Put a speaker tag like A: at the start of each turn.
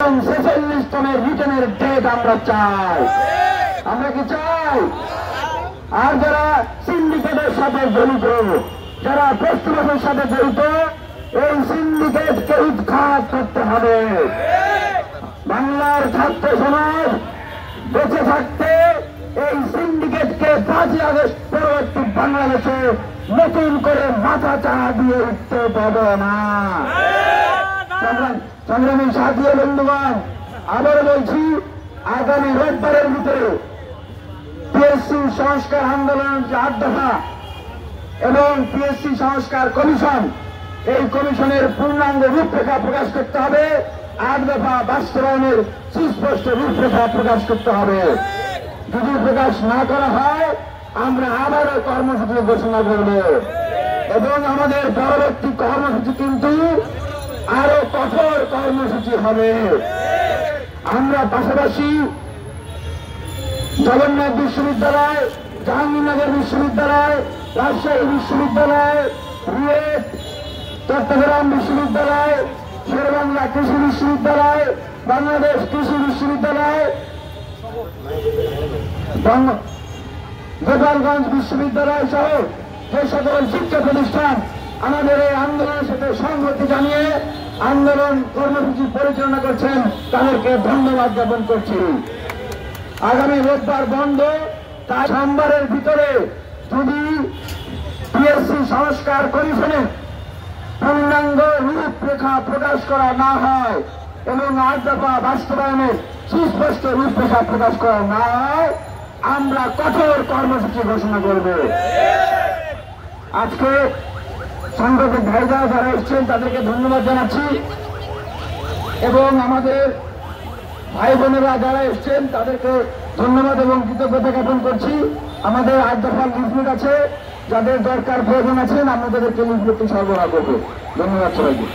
A: 46 রিটার্নের ডেট আমরা চাই। আমরা কি চাই? আর যারা সিন্ডিকেটের সাথে জড়িত, যারা প্রস্তুতের সাথে জড়িত, এই সিন্ডিকেটকে উৎখাত করতে হবে। বাংলার ছাত্র সমাজ বেঁচে থাকতে এই সিন্ডিকেটকে 5ই আগস্ট পরবর্তী বাংলাদেশে নতুন করে মাথা চাড়া দিয়ে উঠতে পারবে না। সংগ্রামী সাথী বন্ধুগণ, আবার বলছি, আগামী রোববারের ভিতরে পিএসসি সংস্কার আন্দোলন 8 দফা এবং পিএসসি সংস্কার কমিশন, এই কমিশনের পূর্ণাঙ্গ রূপরেখা প্রকাশ করতে হবে। 8 দফা বাস্তবায়নের সুস্পষ্ট রূপরেখা প্রকাশ করতে হবে। যদি প্রকাশ না করা হয়, আমরা আবারও কর্মসূচি ঘোষণা করব এবং আমাদের পরবর্তী কর্মসূচি কিন্তু আরো কঠোর কর্মসূচি হবে। আমরা পাশাপাশি জগন্নাথ বিশ্ববিদ্যালয়, জাহাঙ্গীরনগর বিশ্ববিদ্যালয়, রাজশাহী বিশ্ববিদ্যালয়, রুয়েট, চট্টগ্রাম বিশ্ববিদ্যালয়, শেরেবাংলা কৃষি বিশ্ববিদ্যালয়, বাংলাদেশ কৃষি বিশ্ববিদ্যালয়, গোপালগঞ্জ বিশ্ববিদ্যালয় সহ যে সকল শিক্ষা প্রতিষ্ঠান আমাদের এই আন্দোলনের সাথে সংহতি জানিয়ে আন্দোলন কর্মসূচি পরিচালনা করছেন, তাদেরকে ধন্যবাদ জ্ঞাপন করছি। আগামী রোববার বন্ধ, তাই সোমবারের ভিতরে যদি পিএসসি সংস্কার কমিশনে পূর্ণাঙ্গ রূপরেখা প্রকাশ করা না হয় এবং 8 দফা বাস্তবায়নের সুস্পষ্ট রূপরেখা প্রকাশ করা না হয়, আমরা কঠোর কর্মসূচি ঘোষণা করব। আজকে সাংবাদিক ভাইরা যারা এসছেন তাদেরকে ধন্যবাদ জানাচ্ছি এবং আমাদের ভাই বোনেরা যারা এসছেন তাদেরকে ধন্যবাদ এবং কৃতজ্ঞতা জ্ঞাপন করছি। আমাদের 8 দফার লিফলেট আছে, যাদের দরকার প্রয়োজন আছেন আমরা তাদেরকে লিফলেটটি সরবরাহ করবো। ধন্যবাদ সবাইকে।